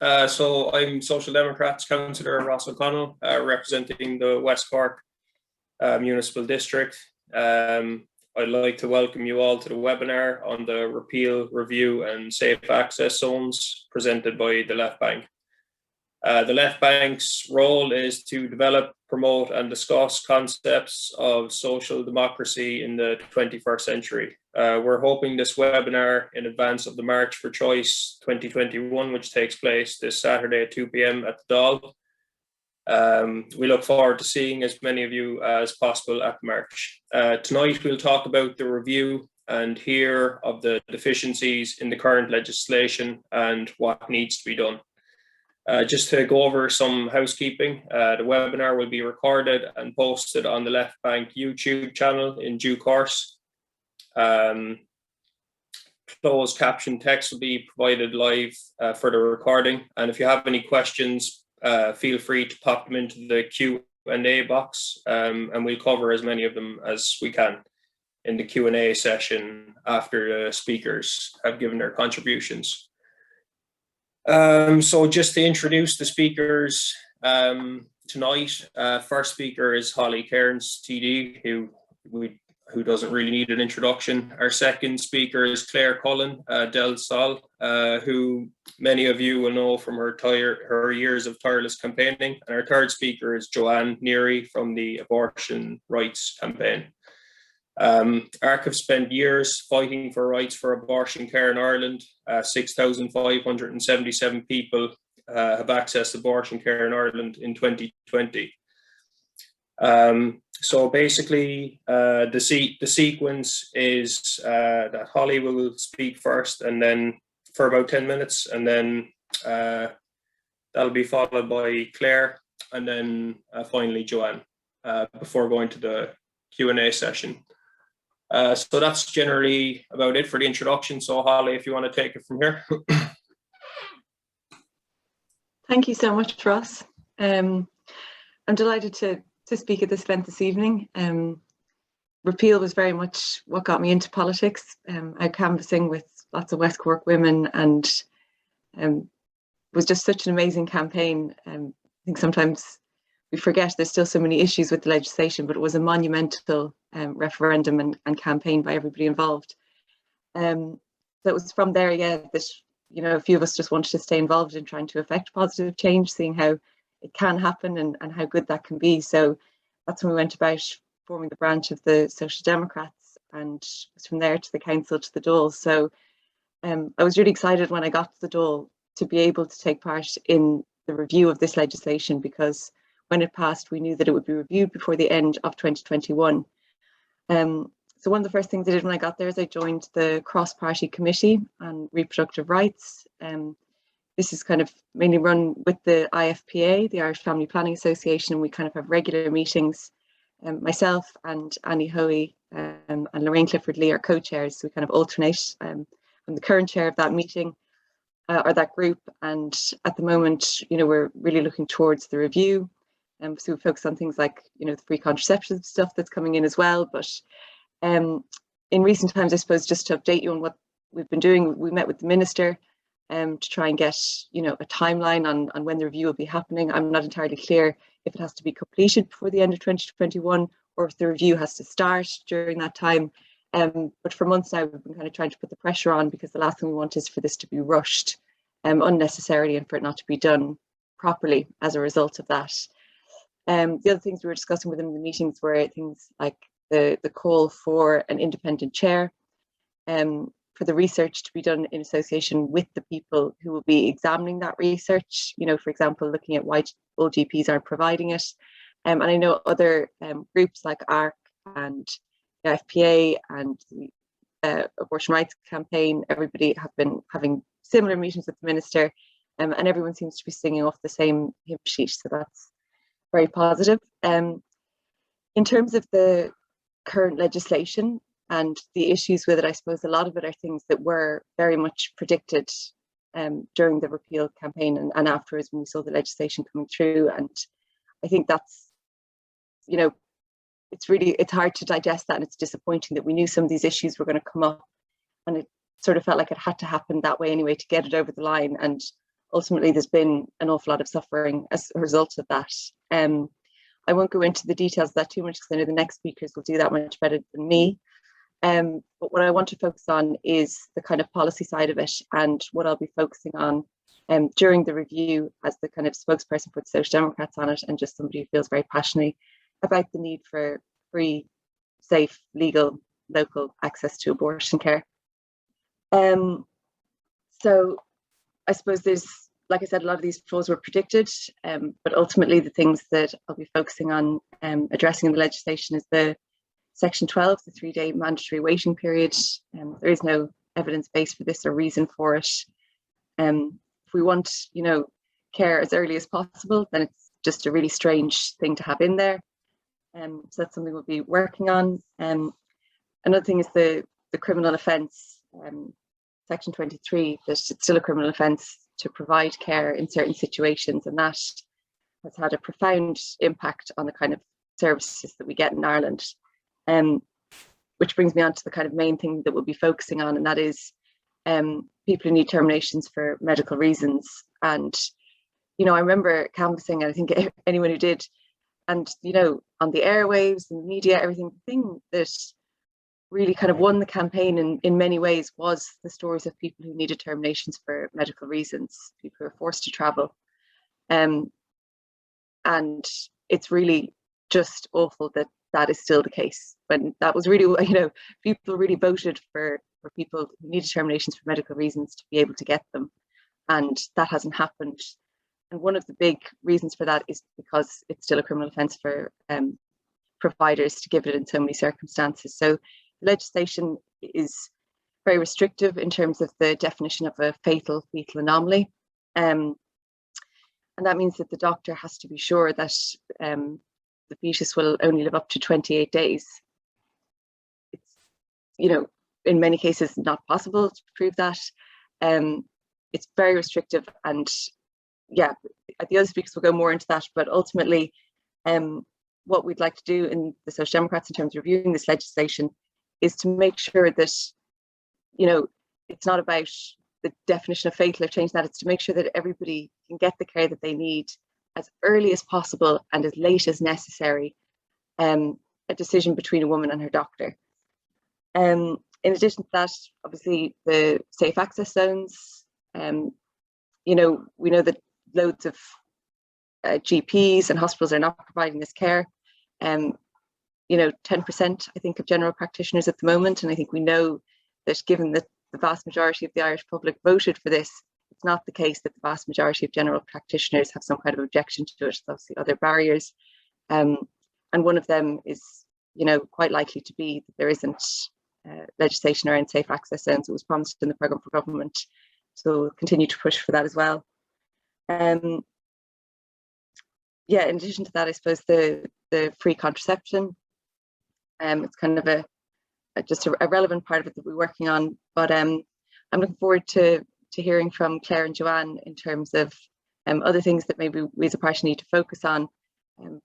So I'm Social Democrats Councillor Ross O Connell, representing the West Cork Municipal District. I'd like to welcome you all to the webinar on the Repeal, Review and Safe Access Zones presented by the Left Bank. The Left Bank's role is to develop, promote and discuss concepts of social democracy in the 21st century. We're hoping this webinar in advance of the March for Choice 2021, which takes place this Saturday at 2 p.m. at the Dáil. We look forward to seeing as many of you as possible at the March. Tonight we'll talk about the review and hear of the deficiencies in the current legislation and what needs to be done. Just to go over some housekeeping, the webinar will be recorded and posted on the Left Bank YouTube channel in due course. Closed caption text will be provided live for the recording, and if you have any questions, feel free to pop them into the Q&A box, and we'll cover as many of them as we can in the Q&A session after the speakers have given their contributions. So just to introduce the speakers tonight, first speaker is Holly Cairns TD, who doesn't really need an introduction. Our second speaker is Cullen-Delsol, who many of you will know from her years of tireless campaigning. And our third speaker is Joanne Neary from the Abortion Rights Campaign. ARC have spent years fighting for rights for abortion care in Ireland. 6,577 people have accessed abortion care in Ireland in 2020. So basically, the sequence is that Holly will speak first, and then for about 10 minutes, and then that'll be followed by Claire, and then finally Joanne, before going to the Q&A session. So that's generally about it for the introduction. So Holly, if you want to take it from here. Thank you so much, Ross. I'm delighted to speak at this event this evening. Repeal was very much what got me into politics. Out canvassing with lots of West Cork women, and was just such an amazing campaign. I think sometimes we forget there's still so many issues with the legislation, but it was a monumental referendum and campaign by everybody involved. So it was from there, that a few of us just wanted to stay involved in trying to affect positive change, seeing how it can happen and how good that can be. So that's when we went about forming the branch of the Social Democrats, and it was from there to the council to the Dáil. So I was really excited when I got to the Dáil to be able to take part in the review of this legislation, because when it passed, we knew that it would be reviewed before the end of 2021. So one of the first things I did when I got there is I joined the cross-party committee on reproductive rights. This is kind of mainly run with the IFPA, the Irish Family Planning Association, and we kind of have regular meetings. Myself and Annie Hoey and Lorraine Clifford Lee are co-chairs, so we kind of alternate. I'm the current chair of that meeting, or that group, and at the moment, we're really looking towards the review. So we focus on things like, the free contraception stuff that's coming in as well. But in recent times, I suppose, just to update you on what we've been doing, we met with the minister to try and get, a timeline on when the review will be happening. I'm not entirely clear if it has to be completed before the end of 2021 or if the review has to start during that time. But for months now, we've been kind of trying to put the pressure on, because the last thing we want is for this to be rushed unnecessarily and for it not to be done properly as a result of that. The other things we were discussing within the meetings were things like the call for an independent chair, for the research to be done in association with the people who will be examining that research, for example, looking at why all GPs aren't providing it. And I know other groups like ARC and the FPA and the Abortion Rights Campaign, everybody have been having similar meetings with the minister, and everyone seems to be singing off the same hymn sheet. So that's very positive. In terms of the current legislation and the issues with it, I suppose a lot of it are things that were very much predicted during the repeal campaign and afterwards when we saw the legislation coming through. And I think that's, it's hard to digest that, and it's disappointing that we knew some of these issues were going to come up, and it sort of felt like it had to happen that way anyway to get it over the line. And ultimately there's been an awful lot of suffering as a result of that. I won't go into the details of that too much because I know the next speakers will do that much better than me. But what I want to focus on is the kind of policy side of it, and what I'll be focusing on during the review as the kind of spokesperson for the Social Democrats on it, and just somebody who feels very passionately about the need for free, safe, legal, local access to abortion care. So I suppose there's, like I said, a lot of these flaws were predicted, but ultimately the things that I'll be focusing on addressing in the legislation is the Section 12, the 3-day mandatory waiting period. There is no evidence base for this or reason for it. If we want, care as early as possible, then it's just a really strange thing to have in there. So that's something we'll be working on. Another thing is the criminal offence, Section 23, that it's still a criminal offence to provide care in certain situations, and that has had a profound impact on the kind of services that we get in Ireland. Which brings me on to the kind of main thing that we'll be focusing on, and that is people who need terminations for medical reasons. And, I remember canvassing, and I think anyone who did, and, on the airwaves and the media, everything, the thing that really kind of won the campaign in many ways was the stories of people who needed terminations for medical reasons, people who were forced to travel. And it's really just awful that that is still the case. When that was really, people really voted for people who needed terminations for medical reasons to be able to get them. And that hasn't happened. And one of the big reasons for that is because it's still a criminal offence for providers to give it in so many circumstances. So the legislation is very restrictive in terms of the definition of a fatal fetal anomaly. And that means that the doctor has to be sure that the fetus will only live up to 28 days. It's, in many cases not possible to prove that. It's very restrictive, and yeah, the other speakers will go more into that, but ultimately what we'd like to do in the Social Democrats in terms of reviewing this legislation is to make sure that, it's not about the definition of fatal or change that, it's to make sure that everybody can get the care that they need as early as possible and as late as necessary, a decision between a woman and her doctor. In addition to that, obviously the safe access zones, we know that loads of GPs and hospitals are not providing this care. 10% I think of general practitioners at the moment, and I think we know that given that the vast majority of the Irish public voted for this, it's not the case that the vast majority of general practitioners have some kind of objection to it. There's obviously other barriers, and one of them is, quite likely to be that there isn't legislation around safe access zones. It was promised in the programme for government, so we'll continue to push for that as well. In addition to that, I suppose the free contraception, it's kind of just a relevant part of it that we're working on, but I'm looking forward to hearing from Claire and Joanne in terms of other things that maybe we as a party need to focus on.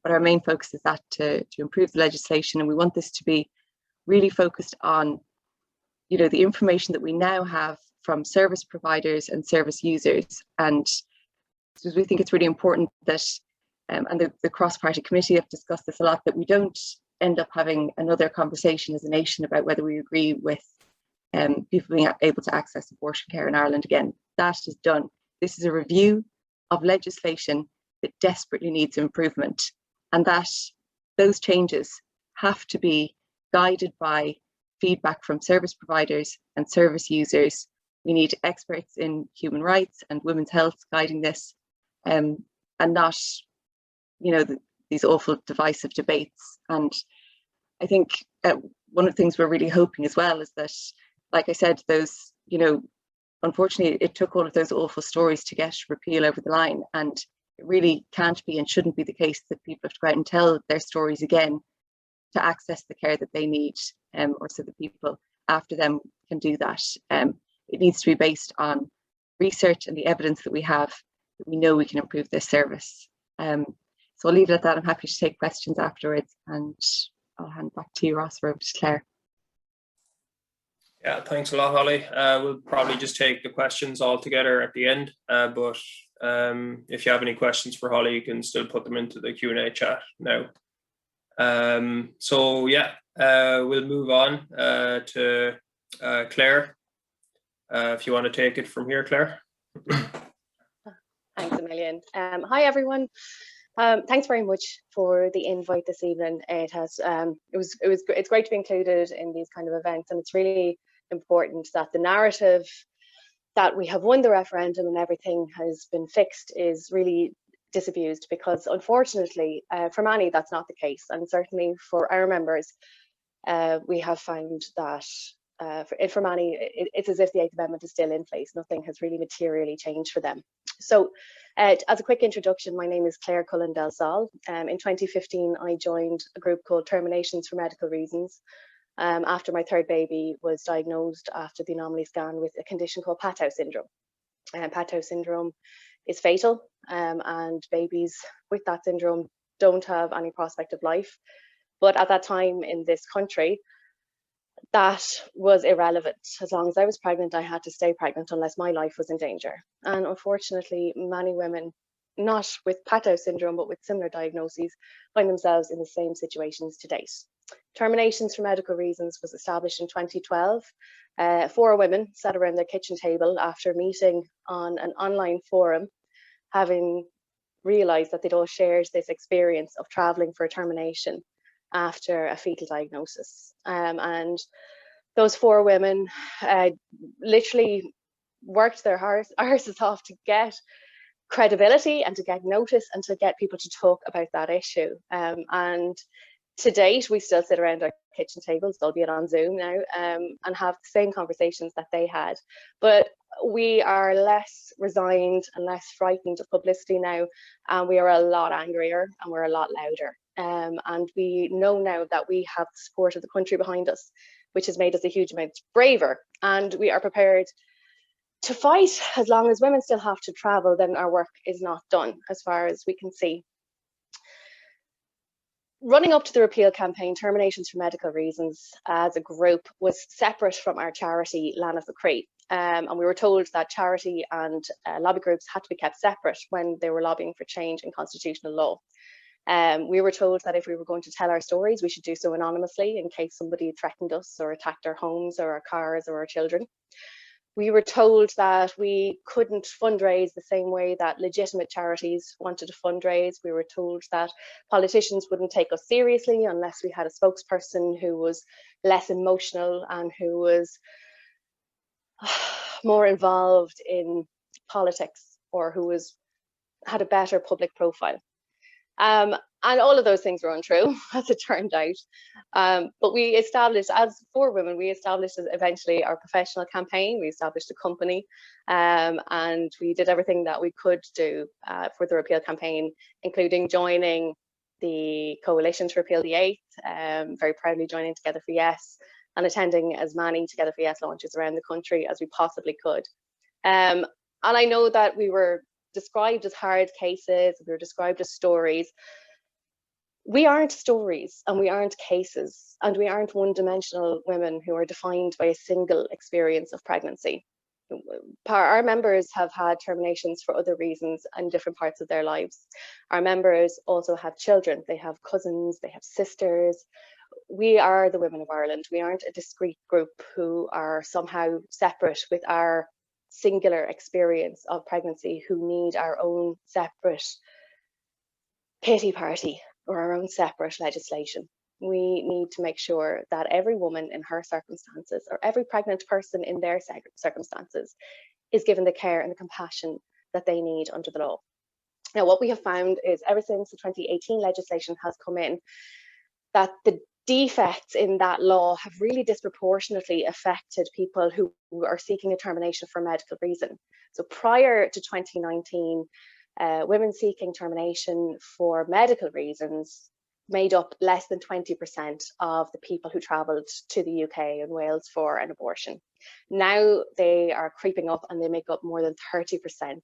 But our main focus is that to improve the legislation, and we want this to be really focused on, the information that we now have from service providers and service users. And so we think it's really important that, and the cross-party committee have discussed this a lot, that we don't end up having another conversation as a nation about whether we agree with people being able to access abortion care in Ireland again. That is done. This is a review of legislation that desperately needs improvement, and that those changes have to be guided by feedback from service providers and service users. We need experts in human rights and women's health guiding this, and not, these awful divisive debates. And I think one of the things we're really hoping as well is that, like I said, those, unfortunately, it took all of those awful stories to get Repeal over the line, and it really can't be and shouldn't be the case that people have to go out and tell their stories again to access the care that they need, or so that people after them can do that. It needs to be based on research and the evidence that we have, that we know we can improve this service. So I'll leave it at that. I'm happy to take questions afterwards, and I'll hand back to you, Ross, or over to Claire. Yeah, thanks a lot, Holly. We'll probably just take the questions all together at the end, but If you have any questions for Holly, you can still put them into the Q&A chat now. So yeah, we'll move on to Claire. If you want to take it from here, Claire. Thanks a million. Hi everyone. Thanks very much for the invite this evening. It's great to be included in these kind of events, and it's really important that the narrative that we have won the referendum and everything has been fixed is really disabused, because unfortunately for many that's not the case, and certainly for our members we have found that for many it's as if the 8th Amendment is still in place. Nothing has really materially changed for them. So as a quick introduction, my name is Claire Cullen-Delsol. In 2015 I joined a group called Terminations for Medical Reasons after my third baby was diagnosed after the anomaly scan with a condition called Patau syndrome. Patau syndrome is fatal, and babies with that syndrome don't have any prospect of life. But at that time in this country, that was irrelevant. As long as I was pregnant, I had to stay pregnant unless my life was in danger. And unfortunately, many women, not with Patau syndrome, but with similar diagnoses, find themselves in the same situations to date. Terminations for Medical Reasons was established in 2012. 4 women sat around their kitchen table after meeting on an online forum, having realised that they'd all shared this experience of travelling for a termination after a fetal diagnosis. And those 4 women literally worked their arses off to get credibility and to get notice and to get people to talk about that issue. And to date, we still sit around our kitchen tables, albeit on Zoom now, and have the same conversations that they had. But we are less resigned and less frightened of publicity now, and we are a lot angrier and we're a lot louder. And we know now that we have the support of the country behind us, which has made us a huge amount braver, and we are prepared to fight. As long as women still have to travel, then our work is not done, as far as we can see. Running up to the repeal campaign, Terminations for Medical Reasons as a group was separate from our charity, Lana Facree. And we were told that charity and lobby groups had to be kept separate when they were lobbying for change in constitutional law. We were told that if we were going to tell our stories, we should do so anonymously in case somebody threatened us or attacked our homes or our cars or our children. We were told that we couldn't fundraise the same way that legitimate charities wanted to fundraise. We were told that politicians wouldn't take us seriously unless we had a spokesperson who was less emotional and who was more involved in politics, or who had a better public profile. And all of those things were untrue, as it turned out. But we established, as 4 women, we established eventually our professional campaign. We established a company, and we did everything that we could do for the repeal campaign, including joining the coalition to repeal the 8th, very proudly joining Together for Yes, and attending as many Together for Yes launches around the country as we possibly could. And I know that we were described as hard cases, we were described as stories. We aren't stories, and we aren't cases, and we aren't one-dimensional women who are defined by a single experience of pregnancy. Our members have had terminations for other reasons and different parts of their lives. Our members also have children, they have cousins, they have sisters. We are the women of Ireland. We aren't a discrete group who are somehow separate with our singular experience of pregnancy, who need our own separate pity party or our own separate legislation. We need to make sure that every woman in her circumstances, or every pregnant person in their circumstances, is given the care and the compassion that they need under the law. Now, what we have found is, ever since the 2018 legislation has come in, that the defects in that law have really disproportionately affected people who are seeking a termination for a medical reason. So prior to 2019, women seeking termination for medical reasons made up less than 20% of the people who travelled to the UK and Wales for an abortion. Now they are creeping up and they make up more than 30%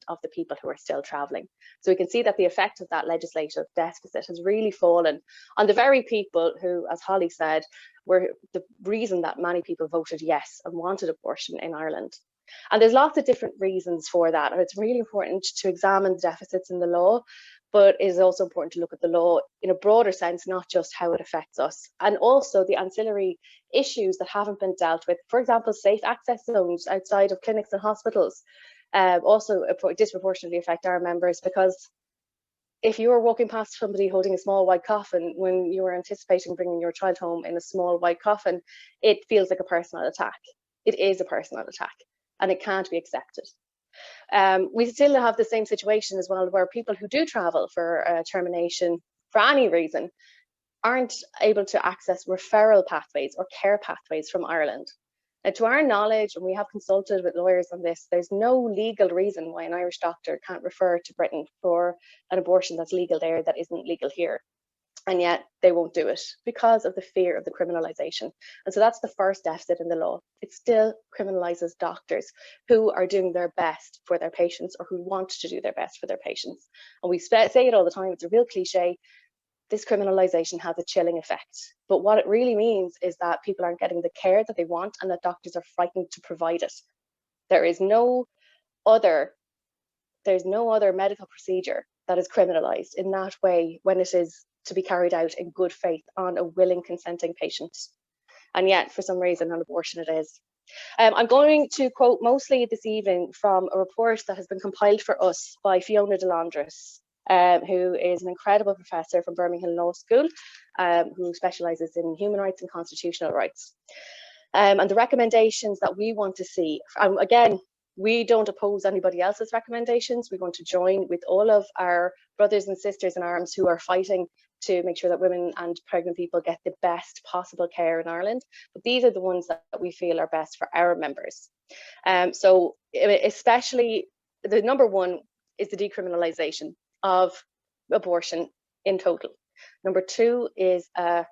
of the people who are still travelling. So we can see that the effect of that legislative deficit has really fallen on the very people who, as Holly said, were the reason that many people voted yes and wanted abortion in Ireland. And there's lots of different reasons for that. And it's really important to examine the deficits in the law, but it is also important to look at the law in a broader sense, not just how it affects us. And also the ancillary issues that haven't been dealt with. For example, safe access zones outside of clinics and hospitals also disproportionately affect our members, because if you are walking past somebody holding a small white coffin when you are anticipating bringing your child home in a small white coffin, it feels like a personal attack. It is a personal attack, and it can't be accepted. We still have the same situation as well, where people who do travel for termination for any reason aren't able to access referral pathways or care pathways from Ireland. Now, to our knowledge, and we have consulted with lawyers on this, there's no legal reason why an Irish doctor can't refer to Britain for an abortion that's legal there that isn't legal here. And yet they won't do it because of the fear of the criminalisation. And so that's the first deficit in the law. It still criminalises doctors who are doing their best for their patients, or who want to do their best for their patients. And we say it all the time, it's a real cliche. This criminalisation has a chilling effect. But what it really means is that people aren't getting the care that they want, and that doctors are frightened to provide it. There's no other medical procedure that is criminalised in that way when it is to be carried out in good faith on a willing, consenting patient. And yet, for some reason, on abortion it is. I'm going to quote mostly this evening from a report that has been compiled for us by Fiona de Londres, who is an incredible professor from Birmingham Law School, who specialises in human rights and constitutional rights. And the recommendations that we want to see, again, we don't oppose anybody else's recommendations. We want to join with all of our brothers and sisters in arms who are fighting to make sure that women and pregnant people get the best possible care in Ireland. But these are the ones that we feel are best for our members. So especially the number one is the decriminalisation of abortion in total. Number two is a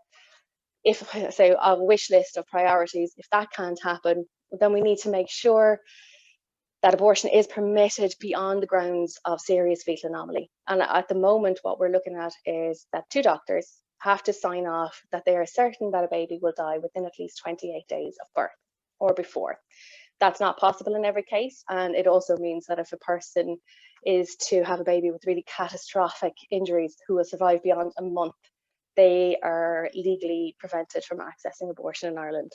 wish list of priorities. If that can't happen, then we need to make sure that abortion is permitted beyond the grounds of serious fetal anomaly. And at the moment, what we're looking at is that 2 doctors have to sign off that they are certain that a baby will die within at least 28 days of birth or before. That's not possible in every case. And it also means that if a person is to have a baby with really catastrophic injuries who will survive beyond a month, they are legally prevented from accessing abortion in Ireland.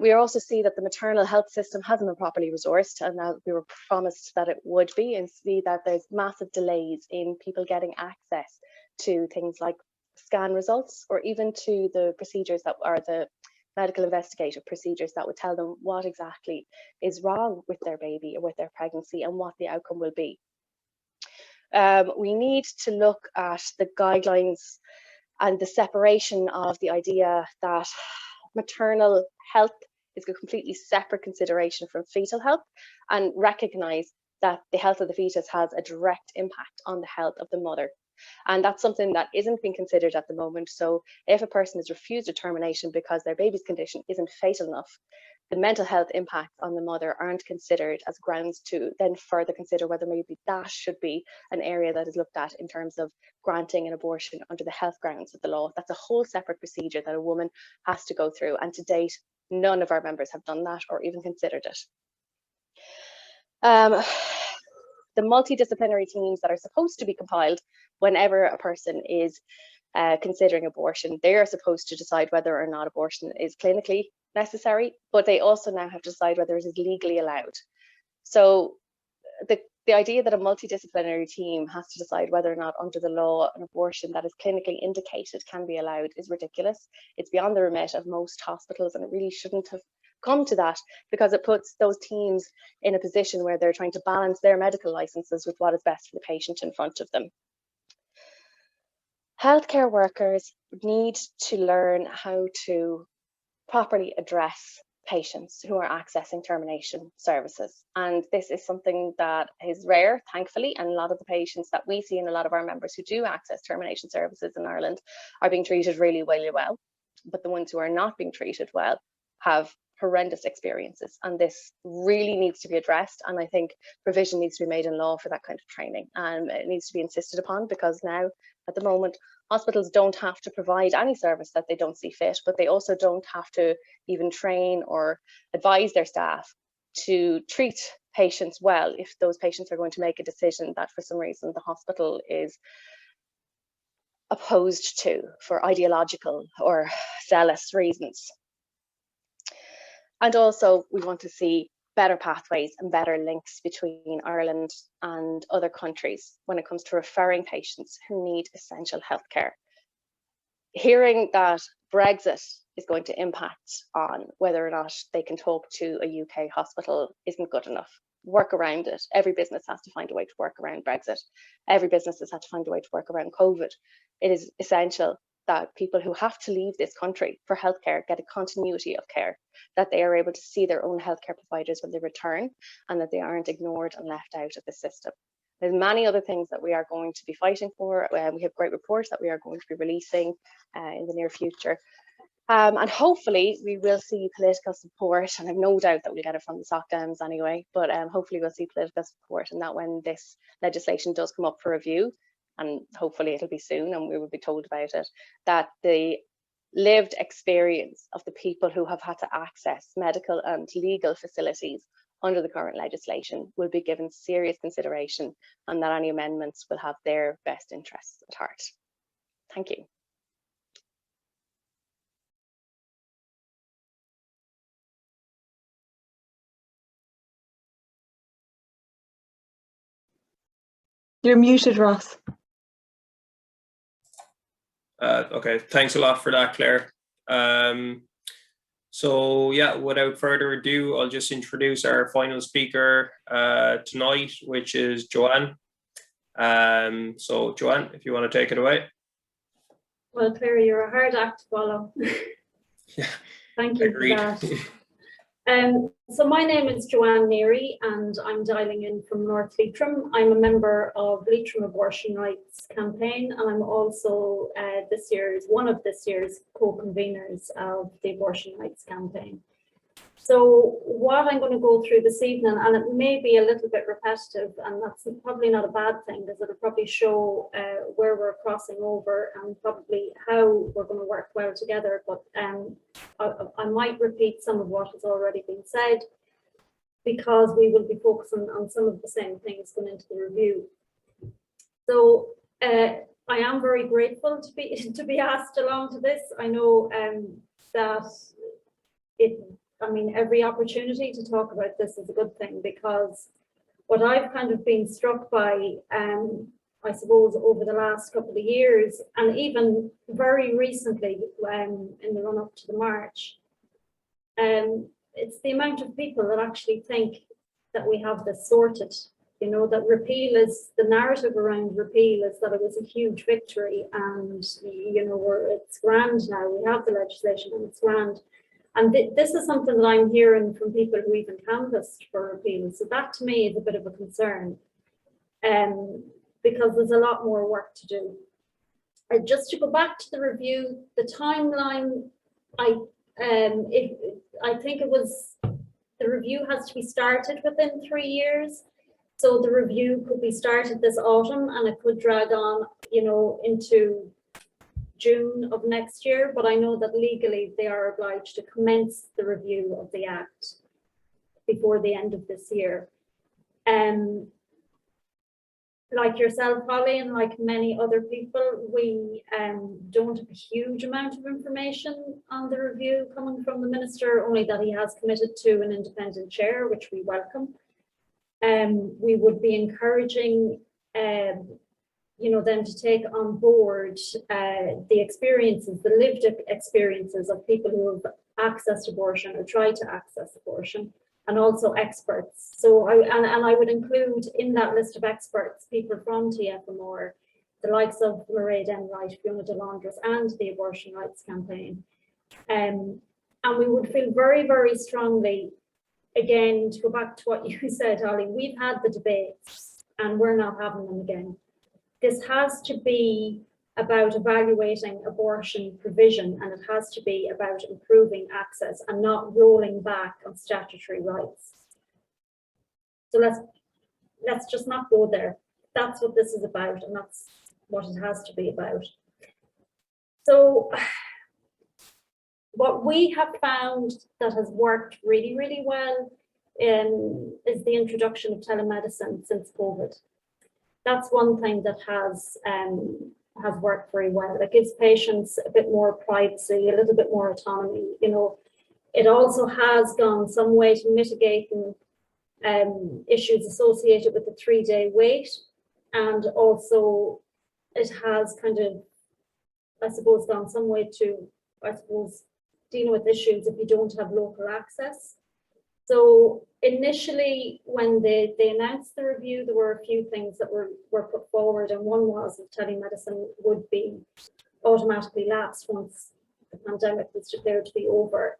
We also see that the maternal health system hasn't been properly resourced, and that we were promised that it would be, and see that there's massive delays in people getting access to things like scan results, or even to the procedures that are the medical investigative procedures that would tell them what exactly is wrong with their baby or with their pregnancy and what the outcome will be. We need to look at the guidelines and the separation of the idea that maternal health is a completely separate consideration from fetal health, and recognise that the health of the fetus has a direct impact on the health of the mother. And that's something that isn't being considered at the moment. So if a person is refused a termination because their baby's condition isn't fatal enough, the mental health impacts on the mother aren't considered as grounds to then further consider whether maybe that should be an area that is looked at in terms of granting an abortion under the health grounds of the law. That's a whole separate procedure that a woman has to go through. And to date, none of our members have done that or even considered it. The multidisciplinary teams that are supposed to be compiled whenever a person is considering abortion, they are supposed to decide whether or not abortion is clinically necessary, but they also now have to decide whether it is legally allowed. So the idea that a multidisciplinary team has to decide whether or not under the law an abortion that is clinically indicated can be allowed is ridiculous. It's beyond the remit of most hospitals, and it really shouldn't have come to that, because it puts those teams in a position where they're trying to balance their medical licenses with what is best for the patient in front of them. Healthcare workers need to learn how to properly address patients who are accessing termination services. And this is something that is rare, thankfully, and a lot of the patients that we see and a lot of our members who do access termination services in Ireland are being treated really, really well. But the ones who are not being treated well have horrendous experiences, and this really needs to be addressed. And I think provision needs to be made in law for that kind of training, and it needs to be insisted upon, because now at the moment hospitals don't have to provide any service that they don't see fit, but they also don't have to even train or advise their staff to treat patients well if those patients are going to make a decision that for some reason the hospital is opposed to for ideological or zealous reasons. And also we want to see better pathways and better links between Ireland and other countries when it comes to referring patients who need essential healthcare. Hearing that Brexit is going to impact on whether or not they can talk to a UK hospital isn't good enough. Work around it. Every business has to find a way to work around Brexit. Every business has had to find a way to work around COVID. It is essential that people who have to leave this country for healthcare get a continuity of care, that they are able to see their own healthcare providers when they return, and that they aren't ignored and left out of the system. There's many other things that we are going to be fighting for. We have great reports that we are going to be releasing in the near future. And hopefully we will see political support, and I've no doubt that we'll get it from the SOC Dems anyway, but hopefully we'll see political support, and that when this legislation does come up for review, and hopefully it'll be soon and we will be told about it, that the lived experience of the people who have had to access medical and legal facilities under the current legislation will be given serious consideration, and that any amendments will have their best interests at heart. Thank you. You're muted, Ross. Okay, thanks a lot for that, Claire. So yeah, without further ado, I'll just introduce our final speaker tonight, which is Joanne. So Joanne, if you want to take it away. Well, Claire, you're a hard act to follow. Yeah, thank you agreed. for that. So my name is Joanne Neary, and I'm dialing in from North Leitrim. I'm a member of Leitrim Abortion Rights Campaign, and I'm also one of this year's co-conveners of the Abortion Rights Campaign. So what I'm going to go through this evening, and it may be a little bit repetitive, and that's probably not a bad thing, because it'll probably show where we're crossing over and probably how we're going to work well together. But I might repeat some of what has already been said, because we will be focusing on some of the same things going into the review. So I am very grateful to be asked along to this. I know that every opportunity to talk about this is a good thing, because what I've kind of been struck by, I suppose, over the last couple of years, and even very recently in the run-up to the March, it's the amount of people that actually think that we have this sorted. You know, that repeal is, the narrative around repeal is that it was a huge victory, and, you know, it's grand now, we have the legislation and it's grand. And this is something that I'm hearing from people who even canvassed for repeal. So that to me is a bit of a concern, because there's a lot more work to do. Just to go back to the review, the timeline, I think it was, the review has to be started within 3 years. So the review could be started this autumn, and it could drag on, you know, into June of next year, but I know that legally they are obliged to commence the review of the Act before the end of this year. Like yourself, Holly, and like many other people, we don't have a huge amount of information on the review coming from the Minister, only that he has committed to an independent chair, which we welcome. We would be encouraging you know, them to take on board the experiences, the lived experiences of people who have accessed abortion or tried to access abortion, and also experts. So I would include in that list of experts people from TFMR, the likes of Mairead Enright, Fiona DeLandris, and the Abortion Rights Campaign. And we would feel very, very strongly, again, to go back to what you said, Holly, we've had the debates and we're not having them again. This has to be about evaluating abortion provision, and it has to be about improving access and not rolling back on statutory rights. So let's just not go there. That's what this is about, and that's what it has to be about. So what we have found that has worked really, really well is the introduction of telemedicine since COVID. That's one thing that has worked very well. It gives patients a bit more privacy, a little bit more autonomy. You know, it also has gone some way to mitigating issues associated with the 3-day wait, and also it has kind of, I suppose, gone some way to, I suppose, dealing with issues if you don't have local access. So initially, when they announced the review, there were a few things that were put forward, and one was that telemedicine would be automatically lapsed once the pandemic was declared to be over.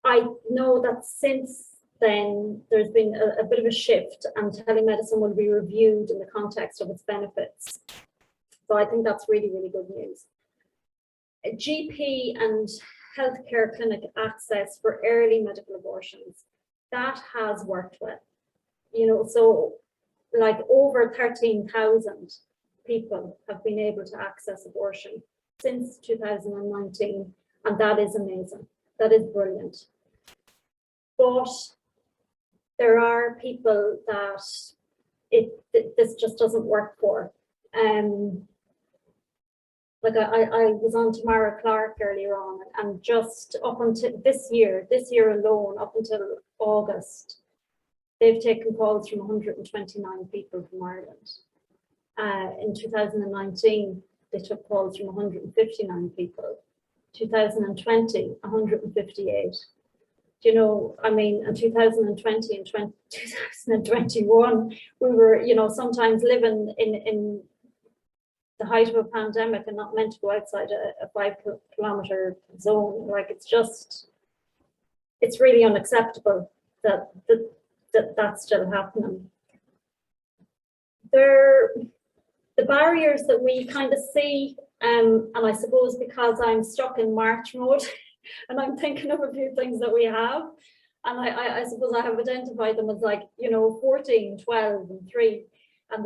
I know that since then there's been a bit of a shift, and telemedicine will be reviewed in the context of its benefits. So I think that's really, really good news. GP and healthcare clinic access for early medical abortions, that has worked well. You know, so like over 13,000 people have been able to access abortion since 2019, and that is amazing. That is brilliant. But there are people that this just doesn't work for. Like I was on Tamara Clark earlier on, and just up until this year alone, up until August, they've taken calls from 129 people from Ireland. In 2019, they took calls from 159 people. 2020, 158. You know, I mean, in 2020 and 2021, we were, you know, sometimes living in the height of a pandemic and not meant to go outside a 5-kilometer zone. Like, it's just, it's really unacceptable that that's still happening. The barriers that we kind of see, and I suppose because I'm stuck in March mode and I'm thinking of a few things that we have, and I suppose I have identified them as, like, you know, 14, 12 and 3. And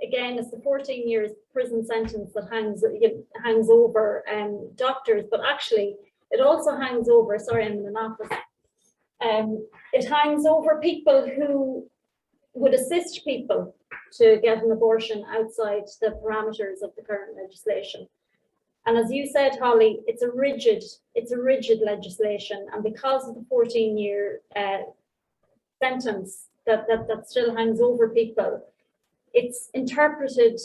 again, it's the 14 years prison sentence that hangs over doctors, but actually it also hangs over, sorry, I'm in an office, it hangs over people who would assist people to get an abortion outside the parameters of the current legislation. And as you said, Holly, it's a rigid legislation, and because of the 14-year sentence that still hangs over people, it's interpreted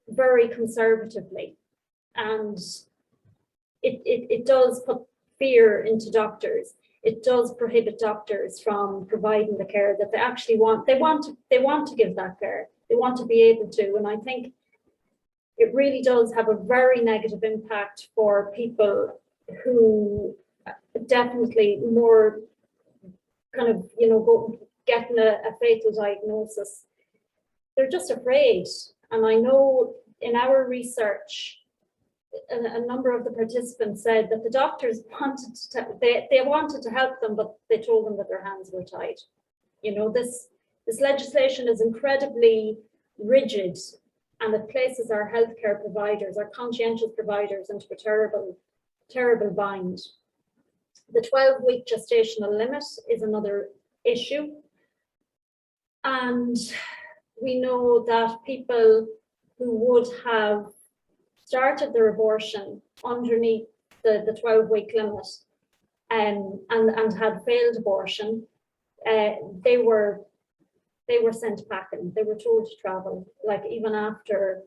very conservatively, and it does put fear into doctors. It does prohibit doctors from providing the care that they actually want. They want to give that care. They want to be able to, and I think it really does have a very negative impact for people who definitely more kind of, you know, go getting a fatal diagnosis. They're just afraid. And I know in our research, a number of the participants said that the doctors wanted to, they wanted to help them, but they told them that their hands were tied. You know, this legislation is incredibly rigid, and it places our healthcare providers, our conscientious providers, into a terrible, terrible bind. The 12-week gestational limit is another issue. And we know that people who would have started their abortion underneath the 12-week limit and had failed abortion, they were sent packing. They were told to travel, like, even after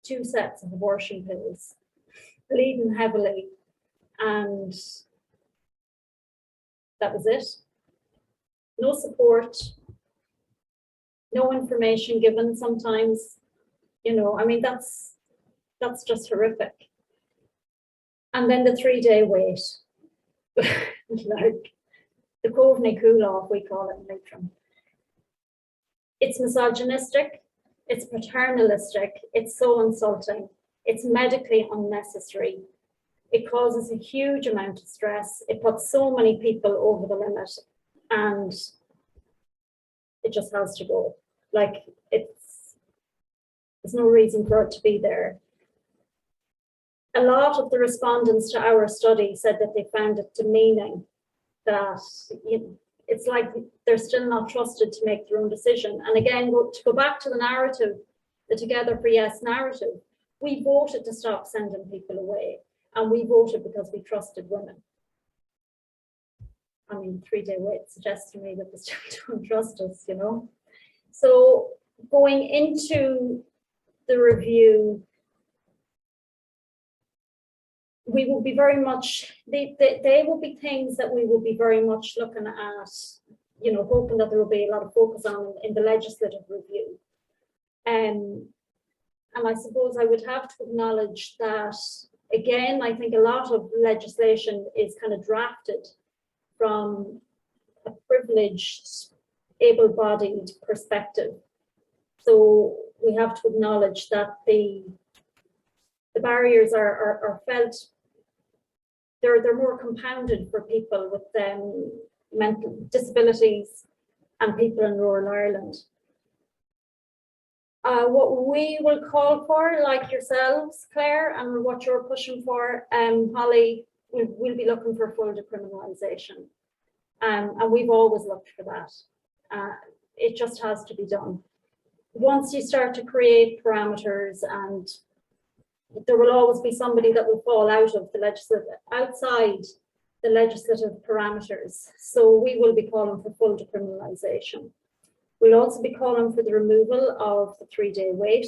2 sets of abortion pills, bleeding heavily, and that was it. No support, no information given sometimes. You know, I mean, that's just horrific. And then the 3-day wait, like the Coveney cool-off, we call it in Leitrim. It's misogynistic, it's paternalistic, it's so insulting, it's medically unnecessary. It causes a huge amount of stress. It puts so many people over the limit, and it just has to go. Like, there's no reason for it to be there. A lot of the respondents to our study said that they found it demeaning, that it's like they're still not trusted to make their own decision. And again, to go back to the narrative, the Together for Yes narrative, we voted to stop sending people away, and we voted because we trusted women. I mean, 3-day wait suggests to me that they still don't trust us, you know. So going into the review, we will be very much, they will be things that we will be very much looking at, you know, hoping that there will be a lot of focus on in the legislative review. And I suppose I would have to acknowledge that, again, I think a lot of legislation is kind of drafted from a privileged, able-bodied perspective. So we have to acknowledge that the barriers are felt, they're more compounded for people with mental disabilities and people in rural Ireland. What we will call for, like yourselves, Claire, and what you're pushing for, Holly, we'll be looking for full decriminalisation. And we've always looked for that. It just has to be done. Once you start to create parameters, and there will always be somebody that will fall out of the legislative, outside the legislative parameters. So we will be calling for full decriminalisation. We'll also be calling for the removal of the 3-day wait.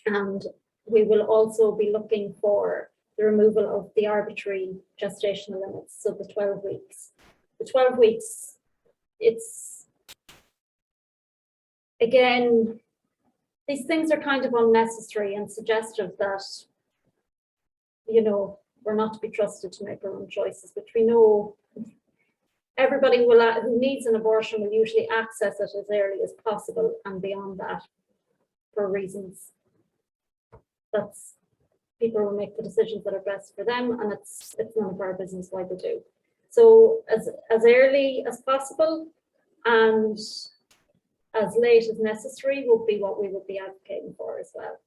And we will also be looking for the removal of the arbitrary gestational limits, so the 12 weeks. The 12 weeks, it's, again, these things are kind of unnecessary and suggestive that, you know, we're not to be trusted to make our own choices, which we know everybody who needs an abortion will usually access it as early as possible, and beyond that, for reasons that's, people will make the decisions that are best for them, and it's none of our business why they do. So as early as possible and as late as necessary will be what we would be advocating for as well.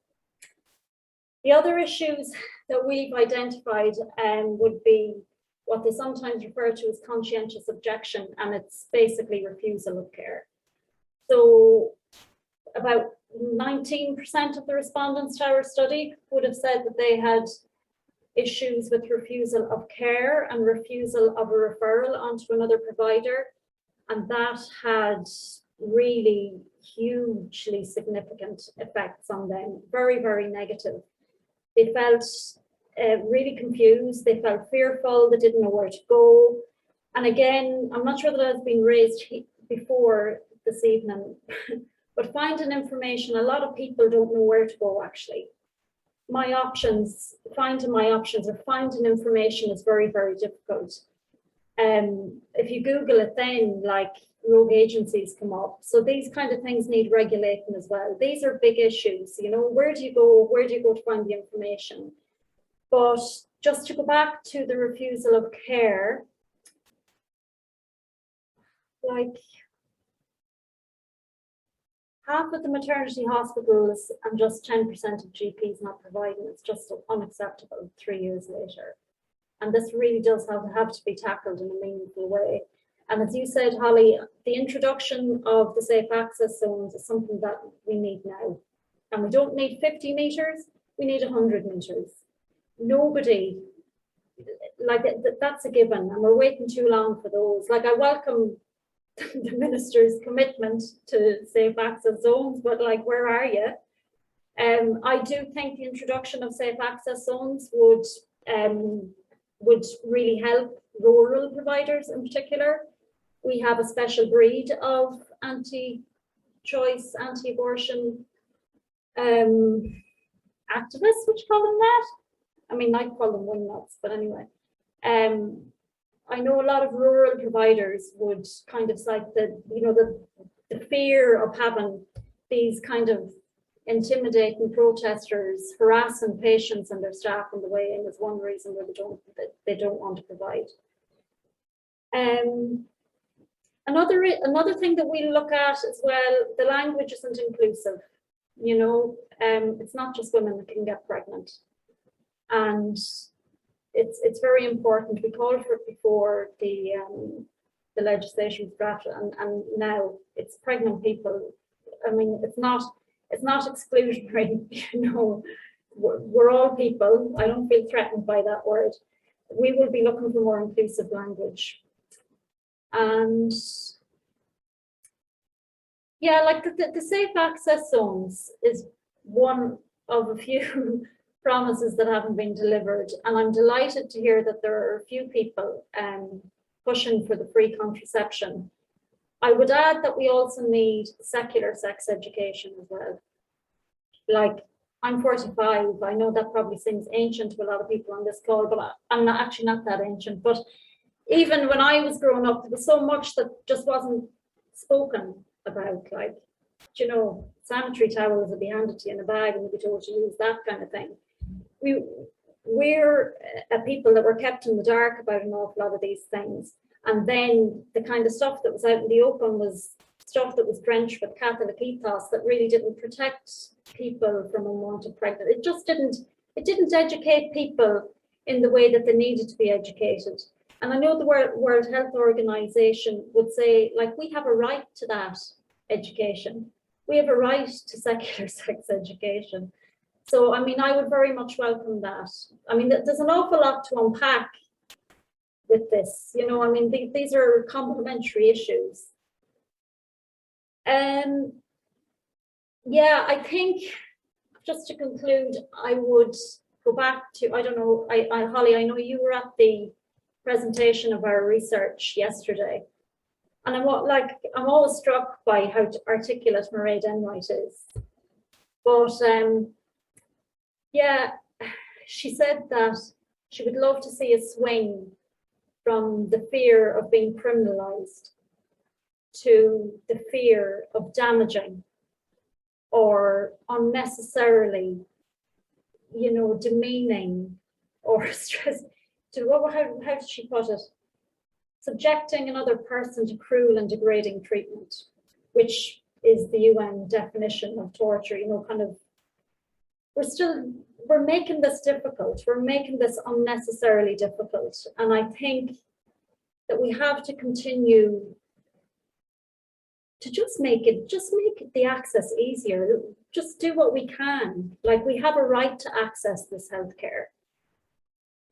The other issues that we've identified would be what they sometimes refer to as conscientious objection, and it's basically refusal of care. So about 19% of the respondents to our study would have said that they had issues with refusal of care and refusal of a referral onto another provider, and that had really hugely significant effects on them, very, very negative. They felt really confused, they felt fearful, they didn't know where to go. And again, I'm not sure that has been raised before this evening, but finding information, a lot of people don't know where to go actually. My options, finding my options or finding information is very, very difficult. If you Google it, then like rogue agencies come up. So these kind of things need regulating as well. These are big issues, you know, where do you go? Where do you go to find the information? But just to go back to the refusal of care, like half of the maternity hospitals and just 10% of GPs not providing, it's just unacceptable 3 years later. And this really does have to be tackled in a meaningful way. And as you said, Holly, the introduction of the safe access zones is something that we need now. And we don't need 50 metres, we need 100 metres. Nobody, like that's a given, and we're waiting too long for those. Like I welcome the minister's commitment to safe access zones, but like, where are you? I do think the introduction of safe access zones would really help rural providers in particular. We have a special breed of anti-choice, anti-abortion activists, which call them that. I mean, I call them wingnuts, but anyway. I know a lot of rural providers would kind of cite the, you know, the fear of having these kind of intimidating protesters harassing patients and their staff on the way in is one reason why they don't want to provide. Another thing that we look at as well, the language isn't inclusive. You know, it's not just women that can get pregnant, and it's very important. We called for it before the the legislation was drafted, and now it's pregnant people. I mean, it's not exclusionary, you know, we're all people. I don't feel threatened by that word. We will be looking for more inclusive language. And yeah, like the safe access zones is one of a few promises that haven't been delivered. And I'm delighted to hear that there are a few people pushing for the free contraception. I would add that we also need secular sex education as well. Like, I'm 45, I know that probably seems ancient to a lot of people on this call, but I'm not actually not that ancient. But even when I was growing up, there was so much that just wasn't spoken about, like, you know, sanitary towels would be handed to you in a bag and you'd be told to use that kind of thing. We're a people that were kept in the dark about an awful lot of these things. And then the kind of stuff that was out in the open was stuff that was drenched with Catholic ethos that really didn't protect people from unwanted pregnancy. It didn't educate people in the way that they needed to be educated. And I know the World Health Organization would say, like, we have a right to that education. We have a right to secular sex education. So, I mean, I would very much welcome that. I mean, there's an awful lot to unpack with this, you know. I mean, these are complementary issues. Yeah, I think, just to conclude, I would go back to, I don't know, Holly, I know you were at the presentation of our research yesterday, and I'm always struck by how articulate Mairead Enright is. But yeah, she said that she would love to see a swing from the fear of being criminalized to the fear of damaging or unnecessarily, you know, demeaning or stress to, how did she put it? Subjecting another person to cruel and degrading treatment, which is the UN definition of torture, you know, kind of, we're making this difficult. We're making this unnecessarily difficult. And I think that we have to continue to just make the access easier. Just do what we can. Like, we have a right to access this healthcare.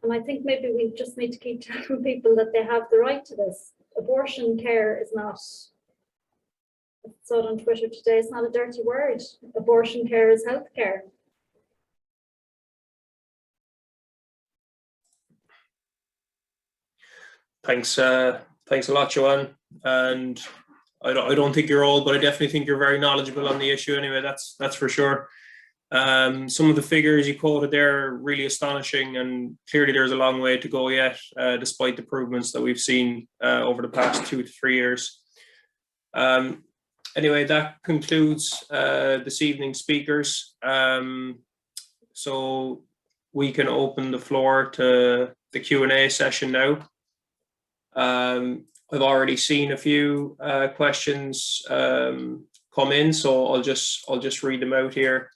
And I think maybe we just need to keep telling people that they have the right to this. Abortion care is not, I saw it on Twitter today, it's not a dirty word. Abortion care is healthcare. Thanks a lot, Joanne. And I don't think you're old, but I definitely think you're very knowledgeable on the issue anyway, that's for sure. Some of the figures you quoted there are really astonishing, and clearly there's a long way to go yet, despite the improvements that we've seen over the past 2 to 3 years. Anyway, that concludes this evening's speakers. So we can open the floor to the Q&A session now. I've already seen a few questions come in, so I'll just read them out here.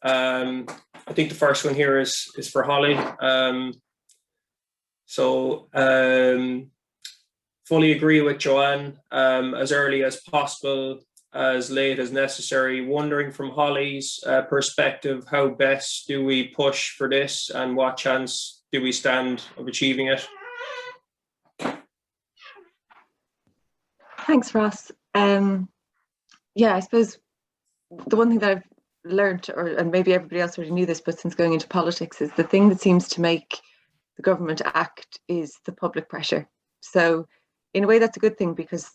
I think the first one here is for Holly. Fully agree with Joanne. As early as possible, as late as necessary. Wondering from Holly's perspective, how best do we push for this, and what chance do we stand of achieving it? Thanks, Ross. Yeah, I suppose the one thing that I've learned, and maybe everybody else already knew this, but since going into politics, is the thing that seems to make the government act is the public pressure. So in a way, that's a good thing, because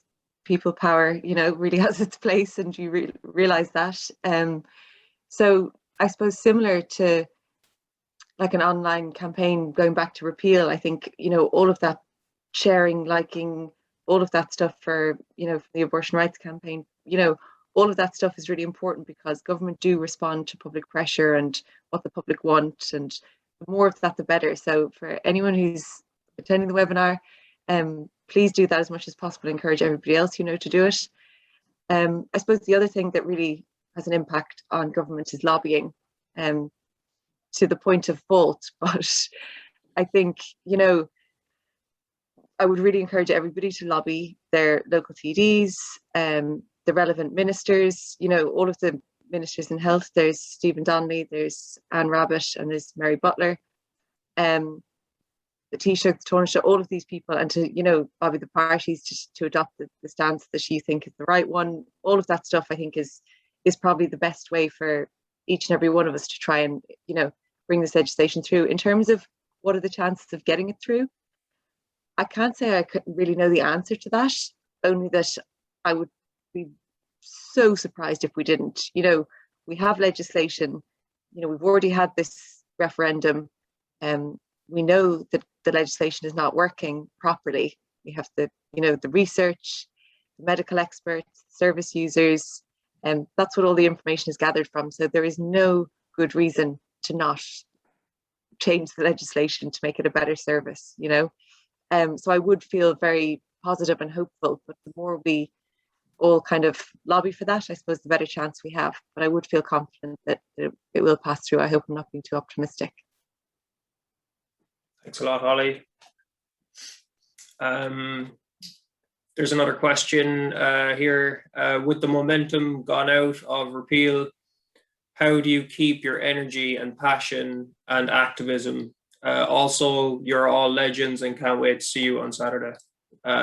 people power, you know, really has its place, and you realize that. So I suppose similar to like an online campaign, going back to Repeal, I think, you know, all of that sharing, liking, all of that stuff for, you know, for the abortion rights campaign, you know, all of that stuff is really important, because government do respond to public pressure and what the public want, and the more of that, the better. So for anyone who's attending the webinar, please do that as much as possible. Encourage everybody else, you know, to do it. I suppose the other thing that really has an impact on government is lobbying, to the point of fault. But I think, you know, I would really encourage everybody to lobby their local TDs, the relevant ministers, you know, all of the ministers in health. There's Stephen Donnelly, there's Anne Rabbitt, and there's Mary Butler, the Taoiseach, the Taoiseach, all of these people, and to, you know, probably the parties to adopt the stance that you think is the right one. All of that stuff, I think, is probably the best way for each and every one of us to try and, you know, bring this legislation through. In terms of what are the chances of getting it through, I can't say I couldn't really know the answer to that, only that I would be so surprised if we didn't. You know, we have legislation, you know, we've already had this referendum, we know that the legislation is not working properly. We have the, you know, the research, the medical experts, service users, and that's what all the information is gathered from. So there is no good reason to not change the legislation to make it a better service, you know. So I would feel very positive and hopeful, but the more we all kind of lobby for that, I suppose the better chance we have. But I would feel confident that it will pass through. I hope I'm not being too optimistic. Thanks a lot, Holly. There's another question here. With the momentum gone out of repeal, how do you keep your energy and passion and activism? Also, you're all legends and can't wait to see you on Saturday.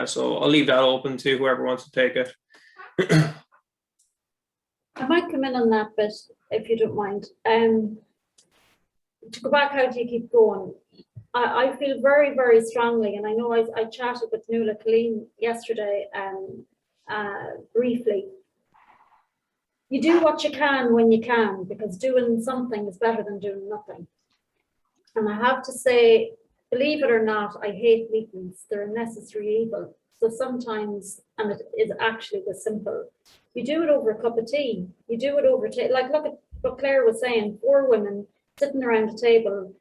So I'll leave that open to whoever wants to take it. I might come in on that bit, if you don't mind. To go back, how do you keep going? I feel very, very strongly, and I know I chatted with Nuala Colleen yesterday briefly. You do what you can when you can, because doing something is better than doing nothing. And I have to say, believe it or not, I hate meetings. They're a necessary evil. So sometimes, and it is actually this simple, you do it over a cup of tea. You do it over, like, look at what Claire was saying, 4 women sitting around a table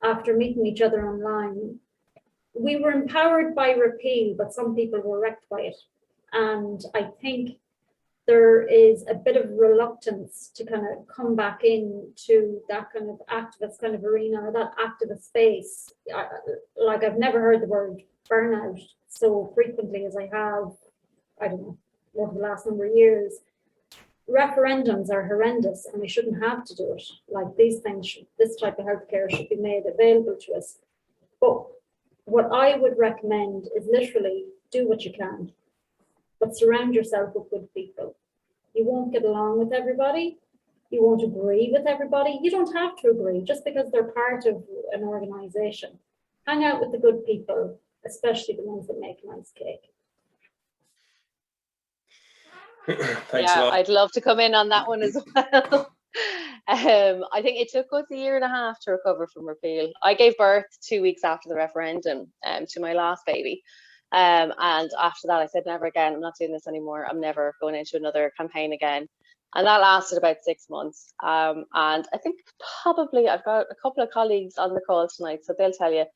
after meeting each other online. We were empowered by repeal, but some people were wrecked by it. And I think there is a bit of reluctance to kind of come back into that kind of activist kind of arena, or that activist space. Like, I've never heard the word burnout so frequently as I have, I don't know, over the last number of years. Referendums are horrendous and we shouldn't have to do it. Like, these things, this type of healthcare should be made available to us. But what I would recommend is literally do what you can, but surround yourself with good people. You won't get along with everybody. You won't agree with everybody. You don't have to agree just because they're part of an organization. Hang out with the good people, especially the ones that make nice cake. Thanks a lot. I'd love to come in on that one as well. I think it took us 1.5 years to recover from repeal. I gave birth 2 weeks after the referendum to my last baby. And after that, I said, never again. I'm not doing this anymore. I'm never going into another campaign again. And that lasted about 6 months. And I think probably I've got a couple of colleagues on the call tonight, so they'll tell you,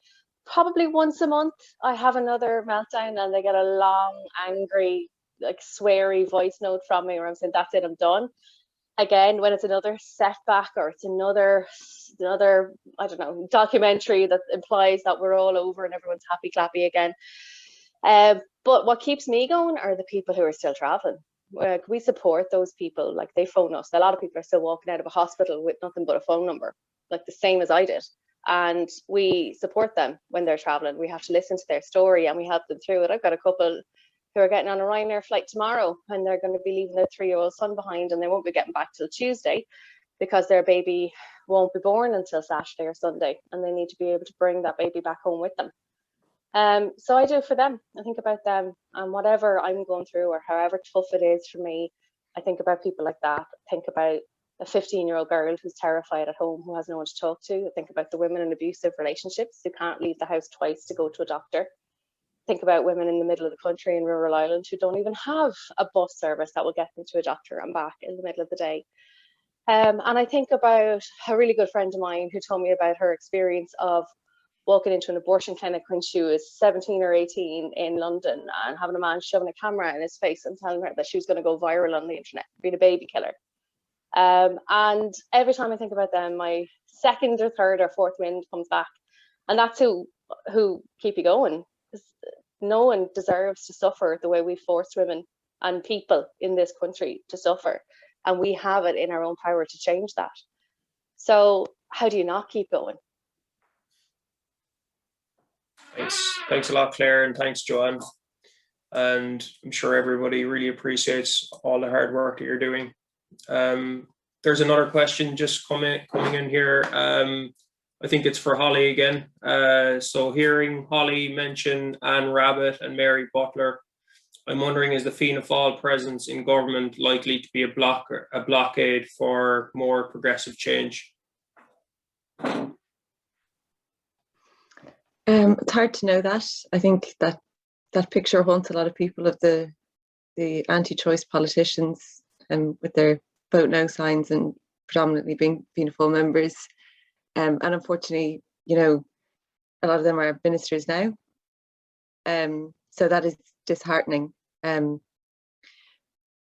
probably once a month, I have another meltdown and they get a long, angry, like sweary voice note from me where I'm saying, that's it, I'm done. Again, when it's another setback or it's another, I don't know, documentary that implies that we're all over and everyone's happy clappy again. But what keeps me going are the people who are still traveling. We support those people. Like, they phone us. A lot of people are still walking out of a hospital with nothing but a phone number, like the same as I did. And we support them when they're traveling. We have to listen to their story and we help them through it. I've got a couple who are getting on a Ryanair flight tomorrow and they're going to be leaving their 3-year-old son behind, and they won't be getting back till Tuesday because their baby won't be born until Saturday or Sunday, and they need to be able to bring that baby back home with them. So I do it for them. I think about them, and whatever I'm going through or however tough it is for me, I think about people like that. I think about a 15-year-old girl who's terrified at home, who has no one to talk to. I think about the women in abusive relationships who can't leave the house twice to go to a doctor. Think about women in the middle of the country in rural Ireland who don't even have a bus service that will get them to a doctor and back in the middle of the day. And I think about a really good friend of mine who told me about her experience of walking into an abortion clinic when she was 17 or 18 in London and having a man shoving a camera in his face and telling her that she was going to go viral on the internet, being a baby killer. And every time I think about them, my second or third or fourth wind comes back. And that's who keep you going. No one deserves to suffer the way we forced women and people in this country to suffer. And we have it in our own power to change that. So how do you not keep going? Thanks a lot, Claire, and thanks, Joanne. And I'm sure everybody really appreciates all the hard work that you're doing. There's another question just coming in here. I think it's for Holly again. So hearing Holly mention Anne Rabbitte and Mary Butler, I'm wondering, is the Fianna Fáil presence in government likely to be a blockade for more progressive change? It's hard to know that. I think that picture haunts a lot of people of the anti-choice politicians with their vote no signs and predominantly being Fianna Fáil members. And unfortunately, you know, a lot of them are ministers now. So that is disheartening. But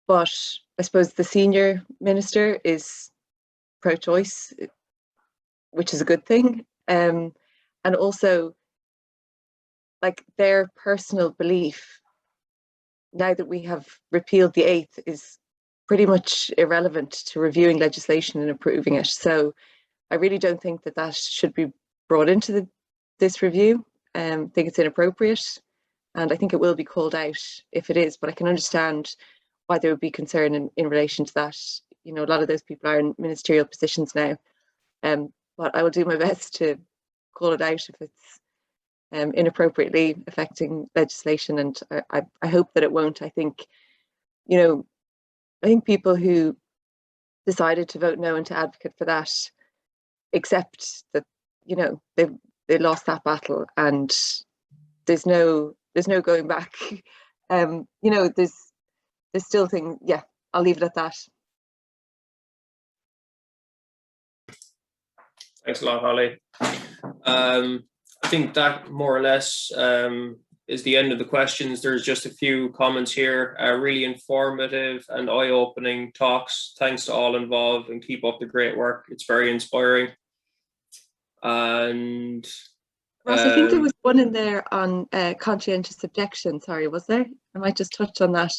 I suppose the senior minister is pro-choice, which is a good thing. And also, like, their personal belief, now that we have repealed the 8th, is pretty much irrelevant to reviewing legislation and approving it. So I really don't think that should be brought into this review. I think it's inappropriate, and I think it will be called out if it is, but I can understand why there would be concern in relation to that. You know, a lot of those people are in ministerial positions now, but I will do my best to call it out if it's inappropriately affecting legislation, and I hope that it won't. I think, you know, I think people who decided to vote no and to advocate for that accept that, you know, they lost that battle, and there's no going back. You know, there's still things. Yeah, I'll leave it at that. Thanks a lot, Holly. I think that more or less is the end of the questions. There's just a few comments here. Really informative and eye-opening talks. Thanks to all involved, and keep up the great work. It's very inspiring. And Ross, I think there was one in there on conscientious objection. Sorry, was there? I might just touch on that.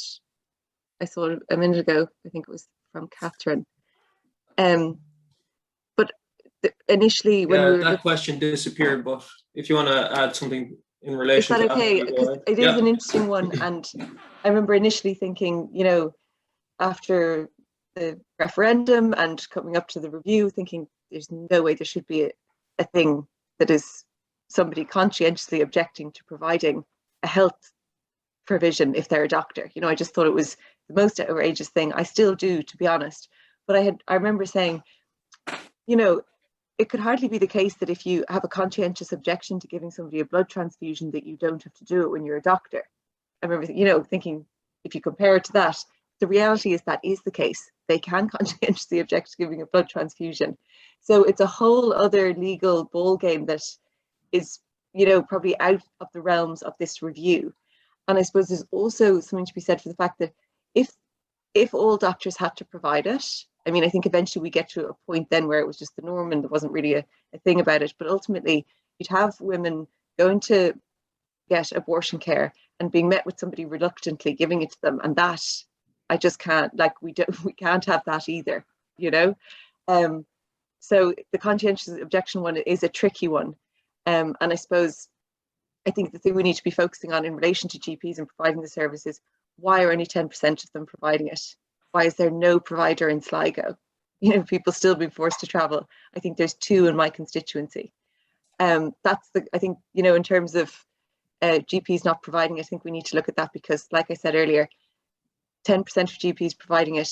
I saw it a minute ago. I think it was from Catherine. But initially, when that question disappeared. But if you want to add something in relation, is that okay? Because it is an interesting one, and I remember initially thinking, you know, after the referendum and coming up to the review, thinking there's no way there should be a thing that is somebody conscientiously objecting to providing a health provision if they're a doctor. You know, I just thought it was the most outrageous thing. I still do, to be honest. But I remember saying, you know, it could hardly be the case that if you have a conscientious objection to giving somebody a blood transfusion, that you don't have to do it when you're a doctor. I remember, you know, thinking, if you compare it to that, the reality is that is the case. They can conscientiously object to giving a blood transfusion. So it's a whole other legal ball game that is, you know, probably out of the realms of this review. And I suppose there's also something to be said for the fact that if all doctors had to provide it, I mean, I think eventually we get to a point then where it was just the norm and there wasn't really a thing about it. But ultimately, you'd have women going to get abortion care and being met with somebody reluctantly giving it to them, and that I just can't, like, we can't have that either, you know. So the conscientious objection one is a tricky one, and I suppose I think the thing we need to be focusing on in relation to GPs and providing the services, why are only 10% of them providing it? Why is there no provider in Sligo? You know, people still being forced to travel. I think there's 2 in my constituency. That's I think, you know, in terms of GPs not providing it, I think we need to look at that, because like I said earlier, 10% of GPs providing it,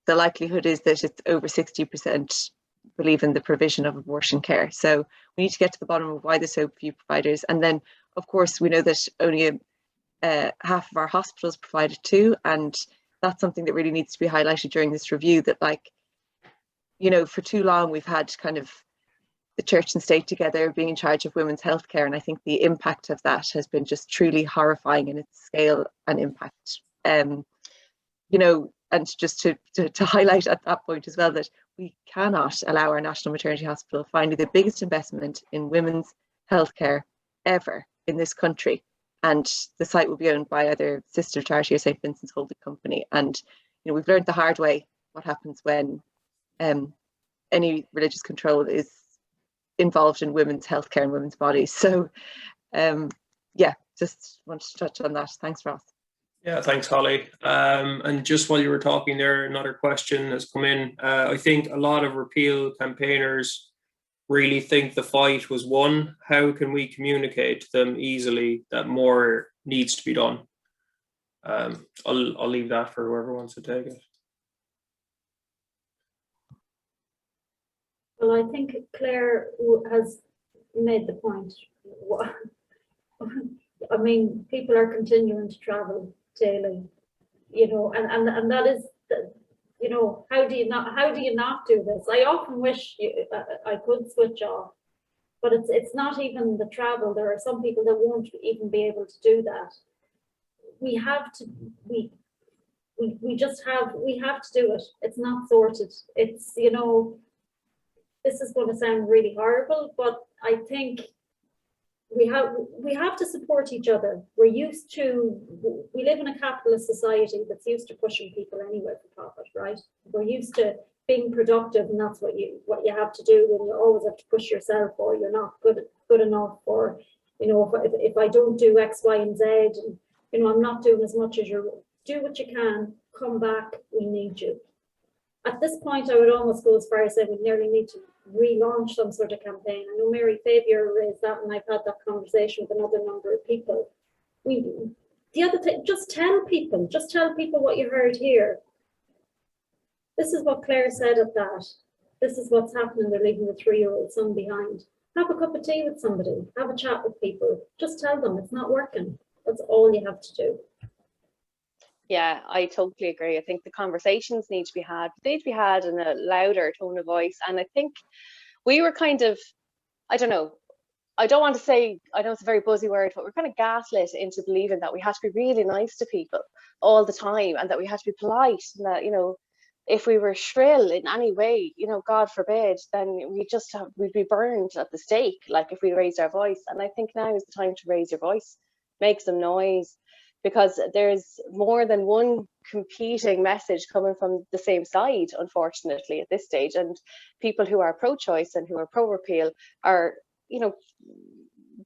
the likelihood is that it's over 60% believe in the provision of abortion care. So we need to get to the bottom of why there's so few providers. And then, of course, we know that only half of our hospitals provide it too. And that's something that really needs to be highlighted during this review, that, like, you know, for too long we've had kind of the church and state together being in charge of women's healthcare. And I think the impact of that has been just truly horrifying in its scale and impact. You know, and just to highlight at that point as well, that we cannot allow our National Maternity Hospital, finally the biggest investment in women's healthcare ever in this country, and the site will be owned by either sister charity or St. Vincent's Holding Company. And we've learned the hard way what happens when any religious control is involved in women's healthcare and women's bodies. So yeah, just wanted to touch on that. Thanks, Ross. Yeah, thanks, Holly. And just while you were talking there, another question has come in. I think a lot of Repeal campaigners really think the fight was won. How can we communicate to them easily that more needs to be done? I'll leave that for whoever wants to take it. Well, I think Claire has made the point. I mean, people are continuing to travel daily, and that is, how do you not do this? I often wish I could switch off, but it's not even the travel. There are some people that won't even be able to do that. We have to do it. It's not sorted. It's, this is going to sound really horrible, but I think we have to support each other. We live in a capitalist society that's used to pushing people anywhere for profit, right? We're used to being productive, and that's what you have to do, and you always have to push yourself, or you're not good enough, or if I don't do X, Y, and Z, and I'm not doing as much as you. Do what you can, come back, we need you. At this point, I would almost go as far as saying we nearly need to relaunch some sort of campaign. I know Mary Fabier raised that, and I've had that conversation with another number of people. The other thing, just tell people what you heard here. This is what Claire said at that. This is what's happening. They're leaving the 3-year-old son behind. Have a cup of tea with somebody. Have a chat with people. Just tell them it's not working. That's all you have to do. Yeah, I totally agree. I think the conversations need to be had. They need to be had in a louder tone of voice. And I think we were kind of, I don't know, I don't want to say, I know it's a very buzzy word, but we're kind of gaslit into believing that we have to be really nice to people all the time, and that we have to be polite, and that, if we were shrill in any way, God forbid, then we'd be burned at the stake, like if we raised our voice. And I think now is the time to raise your voice, make some noise, because there's more than one competing message coming from the same side, unfortunately, at this stage. And people who are pro-choice and who are pro-repeal are,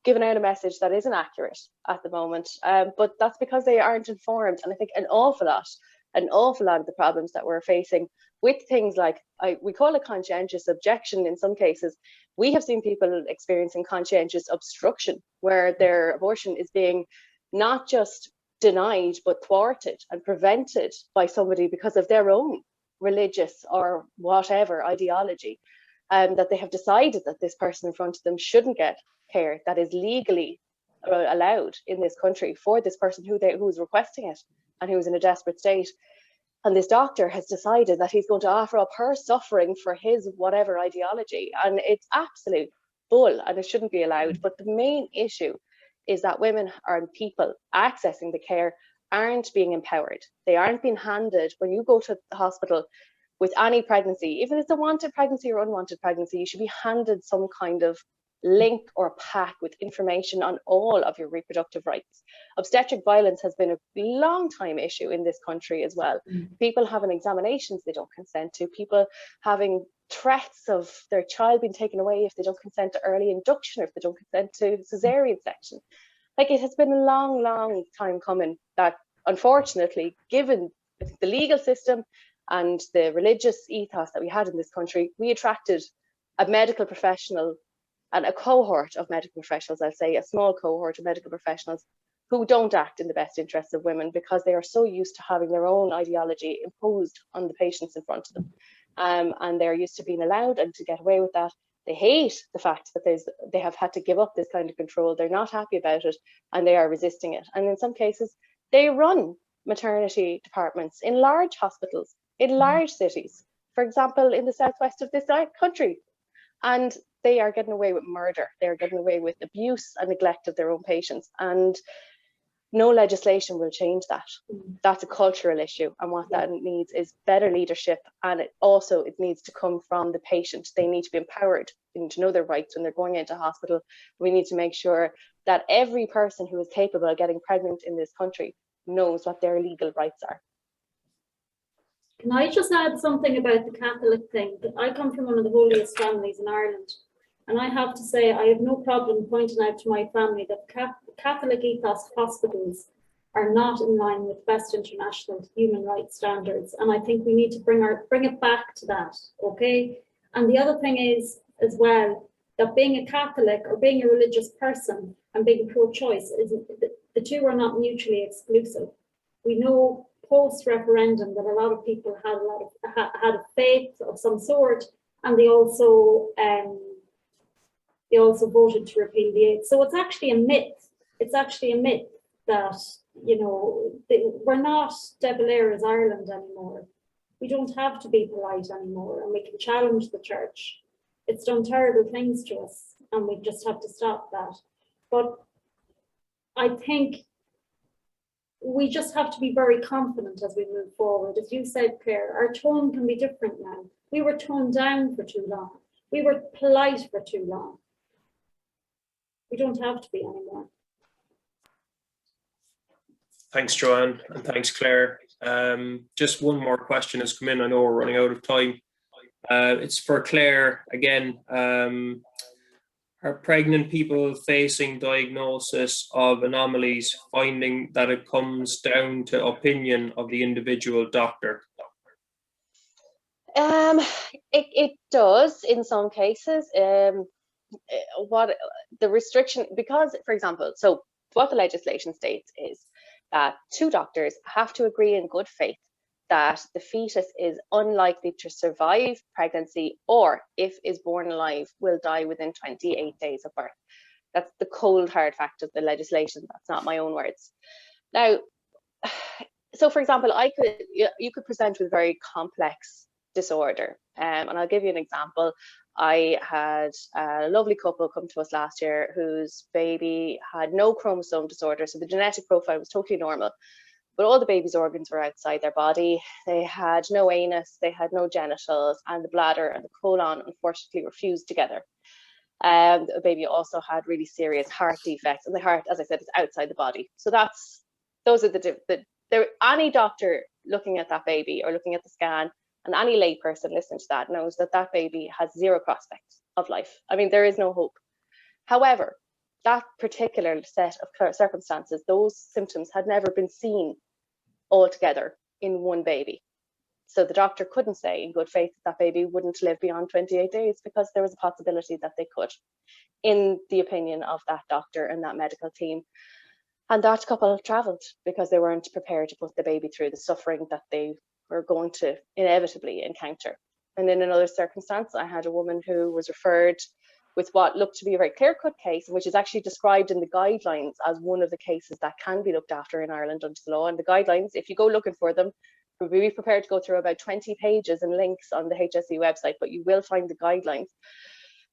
giving out a message that isn't accurate at the moment. But that's because they aren't informed. And I think an awful lot of the problems that we're facing with things like, we call it conscientious objection in some cases. We have seen people experiencing conscientious obstruction, where their abortion is being not just denied, but thwarted and prevented by somebody because of their own religious or whatever ideology, that they have decided that this person in front of them shouldn't get care that is legally allowed in this country for this person who's requesting it and who's in a desperate state. And this doctor has decided that he's going to offer up her suffering for his whatever ideology. And it's absolute bull, and it shouldn't be allowed. But the main issue is that women and people accessing the care aren't being empowered. They aren't being handed, when you go to the hospital with any pregnancy, even if it's a wanted pregnancy or unwanted pregnancy, you should be handed some kind of link or pack with information on all of your reproductive rights. Obstetric violence has been a long time issue in this country as well. People having examinations they don't consent to, people having threats of their child being taken away if they don't consent to early induction, or if they don't consent to cesarean section. Like, it has been a long time coming that, unfortunately, given the legal system and the religious ethos that we had in this country, we attracted a medical professional and a cohort of medical professionals, I'll say, a small cohort of medical professionals who don't act in the best interests of women, because they are so used to having their own ideology imposed on the patients in front of them. And they're used to being allowed and to get away with that. They hate the fact that they have had to give up this kind of control. They're not happy about it, and they are resisting it. And in some cases, they run maternity departments in large hospitals, in large cities, for example, in the southwest of this country. And they are getting away with murder. They're getting away with abuse and neglect of their own patients. And no legislation will change that. That's a cultural issue, and what that needs is better leadership, and it needs to come from the patient. They need to be empowered. They need to know their rights when they're going into hospital. We need to make sure that every person who is capable of getting pregnant in this country knows what their legal rights are. Can I just add something about the Catholic thing? I come from one of the holiest families in Ireland, and I have to say I have no problem pointing out to my family that Catholic ethos hospitals are not in line with best international human rights standards, and I think we need to bring it back to that, okay? And the other thing is as well that being a Catholic or being a religious person and being pro-choice the two are not mutually exclusive. We know post-referendum that a lot of people had a faith of some sort, and they also voted to repeal the 8th. So it's actually a myth. It's actually a myth that, you know, we're not De Valera's Ireland anymore. We don't have to be polite anymore, and we can challenge the church. It's done terrible things to us, and we just have to stop that. But I think we just have to be very confident as we move forward. As you said, Claire, our tone can be different now. We were toned down for too long. We were polite for too long. We don't have to be anymore. Thanks, Joanne, and thanks, Claire. Just one more question has come in. I know we're running out of time. It's for Claire again. Are pregnant people facing diagnosis of anomalies finding that it comes down to opinion of the individual doctor? It does in some cases. What the restriction, because, for example, so what the legislation states is that 2 doctors have to agree in good faith that the fetus is unlikely to survive pregnancy, or if is born alive, will die within 28 days of birth. That's the cold hard fact of the legislation. That's not my own words. Now, so for example, you could present with a very complex disorder, and I'll give you an example. I had a lovely couple come to us last year whose baby had no chromosome disorder, so the genetic profile was totally normal. But all the baby's organs were outside their body. They had no anus, they had no genitals, and the bladder and the colon unfortunately were fused together. The baby also had really serious heart defects, and the heart, as I said, is outside the body. So those are any doctor looking at that baby or looking at the scan, and any lay person listening to that knows that that baby has zero prospect of life. I mean, there is no hope. However, that particular set of circumstances, those symptoms had never been seen altogether in one baby. So the doctor couldn't say in good faith that baby wouldn't live beyond 28 days because there was a possibility that they could, in the opinion of that doctor and that medical team. And that couple travelled because they weren't prepared to put the baby through the suffering that they were going to inevitably encounter. And in another circumstance, I had a woman who was referred with what looked to be a very clear-cut case, which is actually described in the guidelines as one of the cases that can be looked after in Ireland under the law. And the guidelines, if you go looking for them, we'll be prepared to go through about 20 pages and links on the HSE website, but you will find the guidelines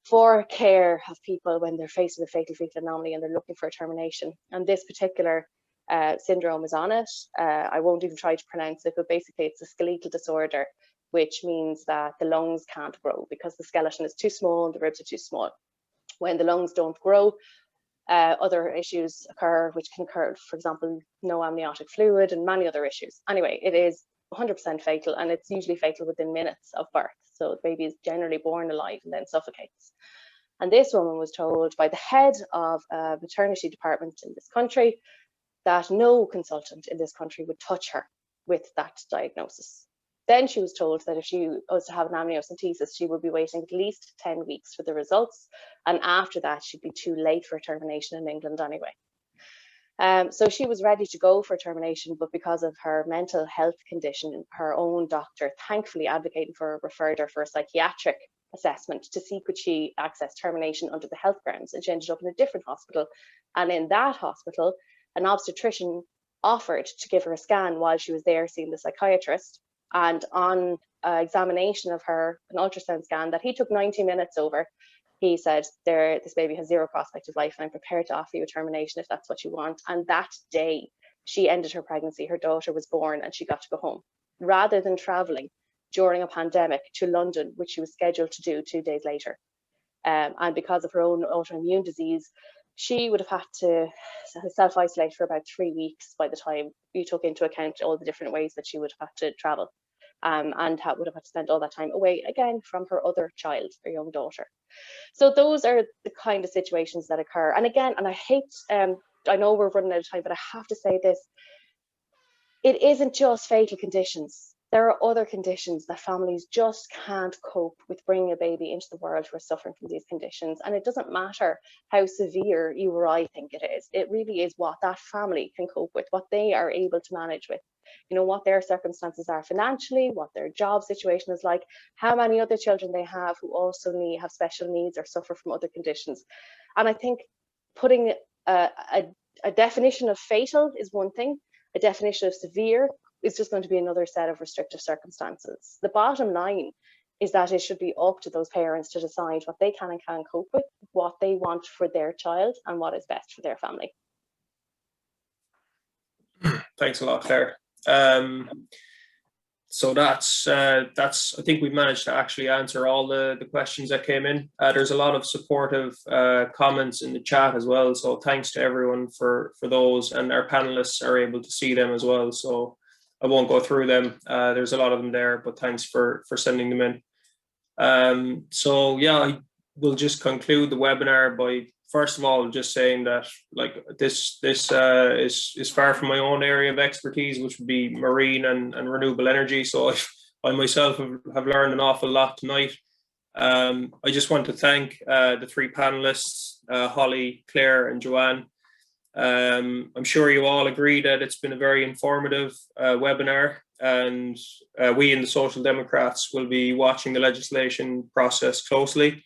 for care of people when they're faced with a fatal fetal anomaly and they're looking for a termination. And this particular syndrome is on it. I won't even try to pronounce it, but basically it's a skeletal disorder, which means that the lungs can't grow because the skeleton is too small and the ribs are too small. When the lungs don't grow, other issues occur, which can occur, for example, no amniotic fluid and many other issues. Anyway, it is 100% fatal, and it's usually fatal within minutes of birth. So the baby is generally born alive and then suffocates. And this woman was told by the head of a maternity department in this country that no consultant in this country would touch her with that diagnosis. Then she was told that if she was to have an amniocentesis, she would be waiting at least 10 weeks for the results. And after that, she'd be too late for a termination in England anyway. So she was ready to go for termination, but because of her mental health condition, her own doctor thankfully advocating for referred her for a psychiatric assessment to see could she access termination under the health grounds. And she ended up in a different hospital. And in that hospital, an obstetrician offered to give her a scan while she was there seeing the psychiatrist. And on examination of her, an ultrasound scan that he took 90 minutes over, he said, this baby has zero prospect of life and I'm prepared to offer you a termination if that's what you want. And that day she ended her pregnancy, her daughter was born and she got to go home, rather than traveling during a pandemic to London, which she was scheduled to do 2 days later. And because of her own autoimmune disease, she would have had to self-isolate for about 3 weeks by the time you took into account all the different ways that she would have had to travel, and would have had to spend all that time away again from her other child, her young daughter. So those are the kind of situations that occur. And again, and I hate, I know we're running out of time, but I have to say this, it isn't just fatal conditions. There are other conditions that families just can't cope with bringing a baby into the world who are suffering from these conditions. And it doesn't matter how severe you or I think it is. It really is what that family can cope with, what they are able to manage with, you know, what their circumstances are financially, what their job situation is like, how many other children they have who also have special needs or suffer from other conditions. And I think putting a definition of fatal is one thing. A definition of severe is just going to be another set of restrictive circumstances. The bottom line is that it should be up to those parents to decide what they can and can't cope with, what they want for their child, and what is best for their family. Thanks a lot, Claire. So that's I think we've managed to actually answer all the questions that came in. There's a lot of supportive comments in the chat as well, so thanks to everyone for those, and our panelists are able to see them as well, so I won't go through them. There's a lot of them there, but thanks for sending them in. So yeah, I will just conclude the webinar by first of all just saying that like this is far from my own area of expertise, which would be marine and renewable energy. So I myself have learned an awful lot tonight. I just want to thank the three panelists, Holly, Claire and Joanne. I'm sure you all agree that it's been a very informative webinar, and we in the Social Democrats will be watching the legislation process closely.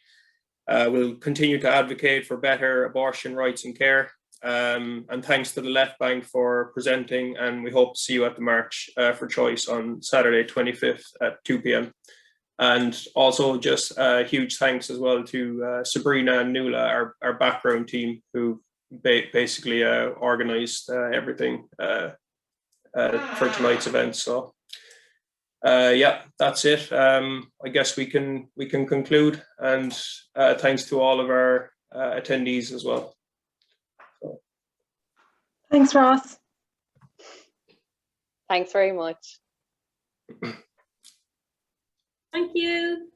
We'll continue to advocate for better abortion rights and care. And thanks to the Left Bank for presenting, and we hope to see you at the March for Choice on Saturday 25th at 2 p.m. And also just huge thanks as well to Sabrina and Nuala, our background team, who basically organized everything for tonight's event. So yeah, that's it. I guess we can conclude, and thanks to all of our attendees as well. So. Thanks, Ross. Thanks very much. Thank you.